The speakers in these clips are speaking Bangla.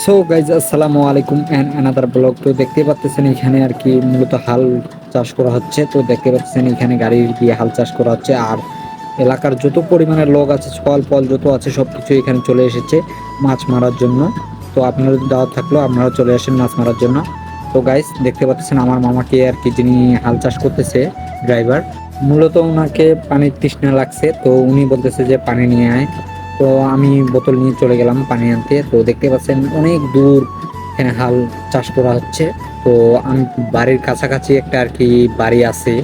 সো গাইজ আসসালামু আলাইকুম এন্ড অ্যানাদার ব্লগ। তো দেখতে পাচ্ছেন এখানে আর কি মূলত হাল চাষ করা হচ্ছে। তো দেখতে পাচ্ছেন এখানে গাড়ি দিয়ে হাল চাষ করা হচ্ছে। আর এলাকার যত পরিমাণের লোক আছে, ফল ফল যত আছে সবকিছু এখানে চলে এসেছে মাছ মারার জন্য। তো আপনাদের দাওয়াত থাকলো, আপনারা চলে আসেন মাছ মারার জন্য। তো গাইজ দেখতে পাচ্ছেন আমার মামাকে আর কি, যিনি হাল চাষ করতেছে, ড্রাইভার, মূলত ওনাকে পানির তৃষ্ণা লাগছে। তো উনি বলতেছে যে পানি নিয়ে আয়। তো আমি বোতল নিয়ে চলে গেলাম পানি আনতে। তো দেখতে পাচ্ছেন অনেক দূর এখানে হাল চাষ করা হচ্ছে। তো আমি বাড়ির কাছাকাছি একটা আর কি বাড়ি আছে,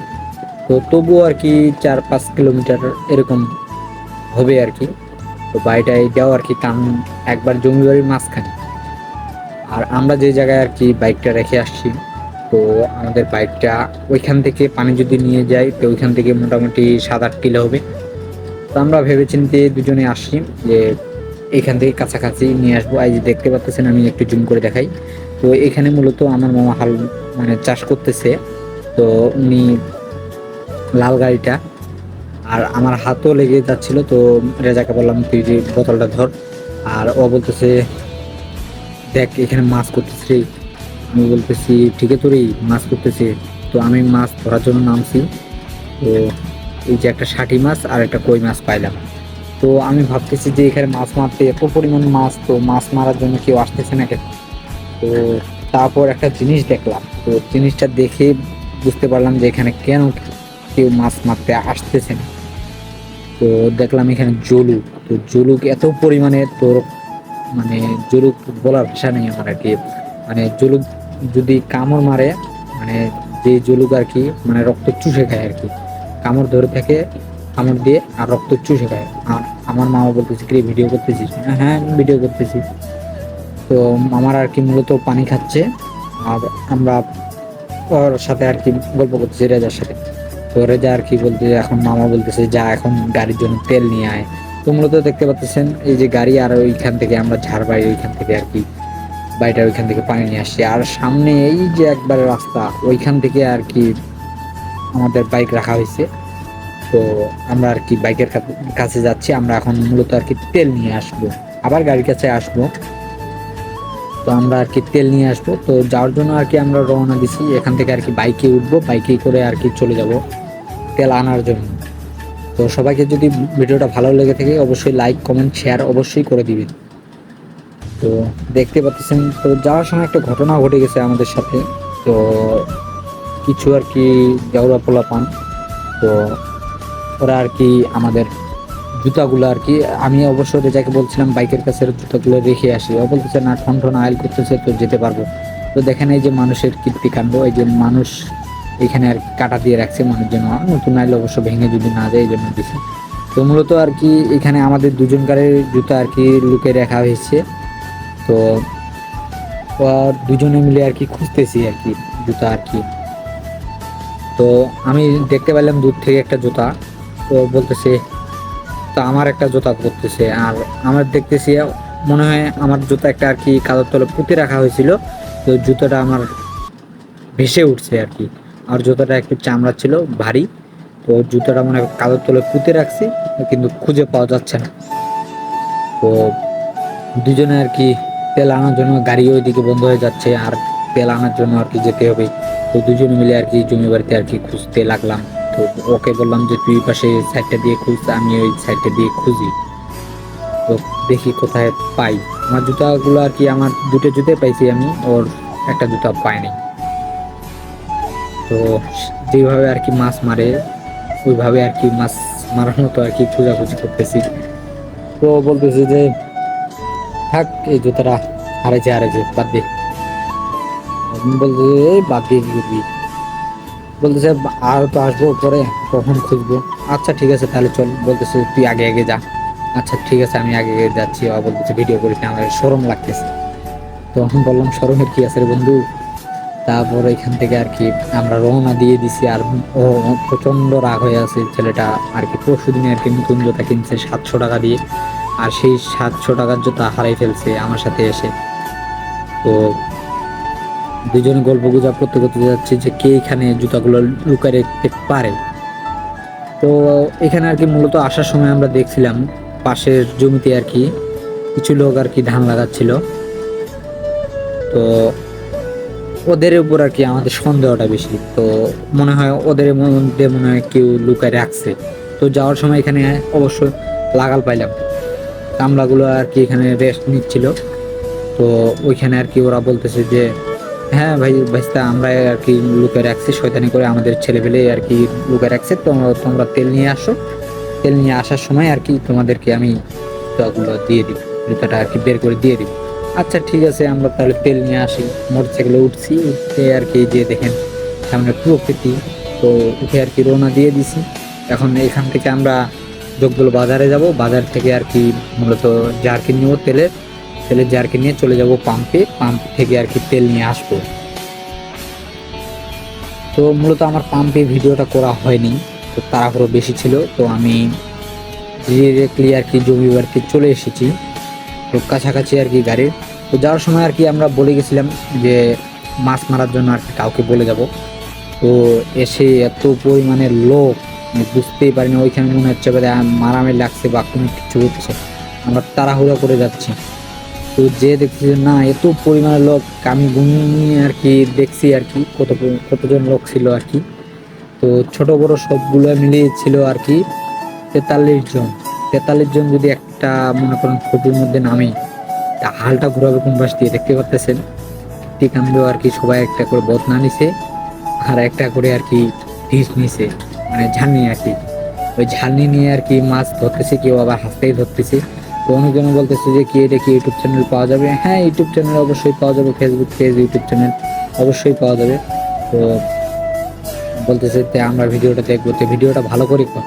তো তবুও আর কি 4-5 কিলোমিটার এরকম হবে আর কি। তো বাড়িটা এটাও আর কি কাম একবার জমি বাড়ির মাঝখানে। আর আমরা যে জায়গায় আর কি বাইকটা রেখে আসছি, তো আমাদের বাইকটা ওইখান থেকে পানি যদি নিয়ে যাই, তো ওইখান থেকে মোটামুটি 7-8 কিলো হবে। তো আমরা ভেবেচিন্তে দুজনে আসি যে এখান থেকে কাছাকাছি নিয়ে আসবো। এই যে দেখতে পাচ্ছেন, আমি একটু জুম করে দেখাই। তো এখানে মূলত আমার মামা হাল মানে চাষ করতেছে। তো উনি লাল গাড়িটা, আর আমার হাতও লেগে যাচ্ছিল। তো রেজাকে বললাম তুই যে বোতলটা ধর। আর ও বলতেছে দেখ এখানে মাছ করতেছি রে। আমি বলতেছি ঠিক আছে তোরই মাছ করতেছি। তো আমি মাছ ধরার জন্য নামছি। তো এই যে একটা ষাটি মাছ আর একটা কই মাছ পাইলাম। তো আমি ভাবতেছি যে এখানে মাছ মারতে এত পরিমাণ মাছ, তো মাছ মারার জন্য কেউ আসতেছে না কেন। তো তারপর একটা জিনিস দেখলাম, তো জিনিসটা দেখে বুঝতে পারলাম যে এখানে কেন কেউ মাছ মারতে আসতেছে না। তো দেখলাম এখানে জলুক। তো জলুক এত পরিমাণে, তোর মানে জলুক বলার ভাষা নেই আমার আর কি। মানে জলুক যদি কামড় মারে, মানে যে জলুক আর কি মানে রক্ত চুষে খায় আর কি, কামড় ধরে থাকে, কামড় দিয়ে আর রক্ত চুষে খায়। আর আমার মামা বলতেছে কি ভিডিও করতেছিস? হ্যাঁ ভিডিও করতেছি। তো আমার আর কি মূলত পানি খাচ্ছে, আর আমরা ওর সাথে আর কি গল্প করতেছি, রেজার সাথে। তো রেজা আর কি বলতে, এখন মামা বলতেছে যা এখন গাড়ির জন্য তেল নিয়ে আয়। তো মূলত দেখতে পাচ্ছেন এই যে গাড়ি, আর ওইখান থেকে আমরা ঝাড় বাড়ি ওইখান থেকে আর কি বাড়িটার ওইখান থেকে পানি নিয়ে আসছি। আর সামনে এই যে একবার রাস্তা, ওইখান থেকে আর কি আমাদের বাইক রাখা হয়েছে। তো আমরা আর কি বাইকের কাছে যাচ্ছি। আমরা এখন মূলত আর কি তেল নিয়ে আসবো, আবার গাড়ির কাছে আসবো। তো আমরা আর কি তেল নিয়ে আসবো। তো যাওয়ার জন্য আর কি আমরা রওনা দিছি। এখান থেকে আর কি বাইকে উঠবো, বাইকে করে আর কি চলে যাব তেল আনার জন্য। তো সবাইকে যদি ভিডিওটা ভালো লেগে থাকে অবশ্যই লাইক কমেন্ট শেয়ার অবশ্যই করে দিবেন। তো দেখতে পাচ্ছেন, তো যাওয়ার সময় একটা ঘটনা ঘটে গেছে আমাদের সাথে। তো কিছু আর কি দেওয়া পোলা পান, তো ওরা আর কি আমাদের জুতাগুলো আর কি, আমি অবশ্য রেজাকে বলছিলাম বাইকের কাছে জুতাগুলো রেখে আসি। ও বলতেছে না, ঠন ঠন আইল করতেছে, তো যেতে পারবো। তো দেখেন এই যে মানুষের কীর্তিকাণ্ড, এই যে মানুষ এখানে আর কি কাটা দিয়ে রাখছে মানুষ যেন নতুন আইল অবশ্য ভেঙে যদি না যায়, এই জন্য দিছে। তো মূলত আর কি এখানে আমাদের দুজনকারের জুতা আর কি লুকে রাখা হয়েছে। তো দুজনে মিলে আর কি খুঁজতেছি আর কি জুতা আর কি। তো আমি দেখতে পেলাম দূর থেকে একটা জুতা। তো বলতেছে, তো আমার একটা জুতা করতেছে, আর আমার দেখতেছি মনে হয় আমার জুতা একটা আর কি কাদর তলে পুঁতে রাখা হয়েছিল। তো জুতোটা আমার ভেসে উঠছে আর কি। আর জুতোটা একটু চামড়া ছিল, ভারী। তো জুতোটা মনে হয় কাদর তলে পুঁতে রাখছি, কিন্তু খুঁজে পাওয়া যাচ্ছে না। তো দুজনে আর কি তেল আনার জন্য, গাড়ি ওইদিকে বন্ধ হয়ে যাচ্ছে, আর তেল আনার জন্য আর কি যেতে হবে। তো দুজনে মিলে আর কি জমি বাড়িতে আর কি খুঁজতে লাগলাম। তো ওকে বললাম যে তুই পাশে সাইডটা দিয়ে খুঁজ, আমি ওই সাইডটা দিয়ে খুঁজি। তো দেখি কোথায় পাই। আমার জুতাগুলো আর কি, আমার দুটো জুতো পাইছি আমি, ওর একটা জুতা পাইনি। তো যেভাবে আর কি মাছ মারে ওইভাবে আর কি মাছ মারার মতো আর কি খোঁজাখুঁজি করতেছি। তো বলতেছি যে থাক, এই জুতাটা হারাইছে হারাইছে বাদ দে। বলতেছে এই বাদ দিয়ে কি করবি? বলতেছে আর তো আসবো পরে, কখন খুঁজবো? আচ্ছা ঠিক আছে তাহলে চল। বলতেছে তুই আগে আগে যা। আচ্ছা ঠিক আছে আমি আগে আগে যাচ্ছি। ও বলতেছে ভিডিও করিস না, আমার শরম লাগতেছে। তো আমি বললাম শরমের কি আছে রে বন্ধু। তারপর এখান থেকে আর কি আমরা রওনা দিয়ে দিছি। আর ও প্রচন্ড রাগ হয়ে আছে ছেলেটা আর কি। পরশু দিনে আর কি নতুন জুতা কিনছে 700 টাকা দিয়ে, আর সেই 700 টাকার জুতা হারাই ফেলছে আমার সাথে এসে। তো দুজনে গল্প গুজব করতে করতে যাচ্ছি যে কে এখানে জুতাগুলো লুকায় রাখতে পারে। তো এখানে আর কি মূলত আসার সময় আমরা দেখছিলাম পাশের জমিতে আর কি কিছু লোক আর কি ধান লাগাচ্ছিল। তো ওদের উপর আর কি আমাদের সন্দেহটা বেশি। তো মনে হয় ওদের মধ্যে মনে হয় কেউ লুকায় রাখছে। তো যাওয়ার সময় এখানে অবশ্য লাগাল পাইলাম, কামলাগুলো আর কি এখানে রেস্ট নিচ্ছিল। তো ওইখানে আর কি ওরা বলতেছে যে হ্যাঁ ভাই ভাইস্তা আমরা আর কি লুকায় রাখছি, শয়তানি করে আমাদের ছেলেপেলে আর কি লুকায় রাখছে, তোমরা তোমরা তেল নিয়ে আসো, তেল নিয়ে আসার সময় আর কি তোমাদেরকে আমি জুতাগুলো দিয়ে দিব, জুতাটা আর কি বের করে দিয়ে দিব। আচ্ছা ঠিক আছে, আমরা তাহলে তেল নিয়ে আসি, মোটরসাইকেলে উঠছি, উঠতে আর কি যে দেখেন সামনে প্রকৃতি, তো উঠে আর কি রওনা দিয়ে দিছি। এখন এখান থেকে আমরা জগদল বাজারে যাব, বাজার থেকে আর কি মূলত জারকিন নিব, তেলের জারকিন নিয়ে চলে যাব পাম্পে, পাম্প থেকে আর কি তেল নিয়ে আসবো। তো মূলত আমার পাম্পে ভিডিওটা করা হয়নি, তো তাড়াহুড়ো বেশি ছিল, তো আমি ডিরেক্টলি আর কি জমি বাড়িতে চলে এসেছি, তো কাছাকাছি আর কি গাড়ির। তো যাওয়ার সময় আর কি আমরা বলে গেছিলাম যে মাছ মারার জন্য আর কি কাউকে বলে যাব। তো এসে এত পরিমাণে লোক আমি বুঝতেই পারিনি, ওইখানে মনে হচ্ছে মারামারি লাগছে বা কোনো কিছু হচ্ছে, আমরা তাড়াহুড়া করে যাচ্ছি। তো যে দেখছি যে না এত পরিমাণে লোক, আমি গুনিয়ে আর কি দেখছি আর কি কতজন লোক ছিল আর কি। তো ছোট বড় সবগুলো মিলিয়ে ছিল আর কি 43 জন। 43 জন যদি একটা মনে করেন ফটোর মধ্যে নামে, তা হালটা ঘুরাবে কোন পাশ দিয়ে দেখতে পাচ্ছেন। ঠিক আমিও আর কি সবাই একটা করে বদনা নিছে, আর একটা করে আর কি ঢিস নিছে, মানে ঝালনি আর কি। ওই ঝালনি নিয়ে আর কি মাছ ধরতেছে, কেউ আবার হাতেই ধরতেছে। তো অনেকজন বলতেছে যে কি এটা কি ইউটিউব চ্যানেল পাওয়া যাবে? হ্যাঁ ইউটিউব চ্যানেল অবশ্যই পাওয়া যাবে, ফেসবুক পেজ ইউটিউব চ্যানেল অবশ্যই পাওয়া যাবে। তো বলতেছে যে আমরা ভিডিওটা দেখবো, তো ভিডিওটা ভালো করে কর।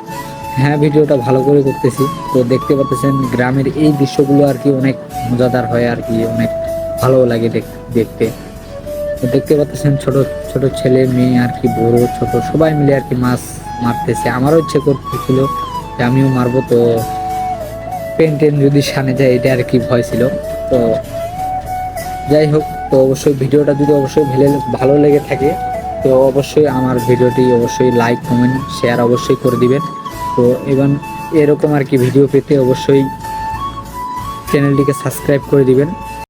হ্যাঁ ভিডিওটা ভালো করে করতেছি। তো দেখতে পাচ্ছেন গ্রামের এই দৃশ্যগুলো আর কি অনেক মজাদার হয় আর কি, অনেক ভালো লাগে দেখতে। তো দেখতে পাচ্ছেন ছোট ছোট ছেলে মেয়ে আর কি, বড় ছোট সবাই মিলে আর কি মাছ মারতেছে। আমারও ইচ্ছে করতেছিল যে আমিও মারবো, তো পেন যদি সামনে যায় এটা আর কি ভয় ছিল। তো যাই হোক, তো অবশ্যই ভিডিওটা যদি অবশ্যই ভালো লেগে থাকে, তো অবশ্যই আমার ভিডিওটি অবশ্যই লাইক কমেন্ট শেয়ার অবশ্যই করে দিবেন। তো এরকম আর কি ভিডিও পেতে অবশ্যই চ্যানেলটিকে সাবস্ক্রাইব করে দিবেন।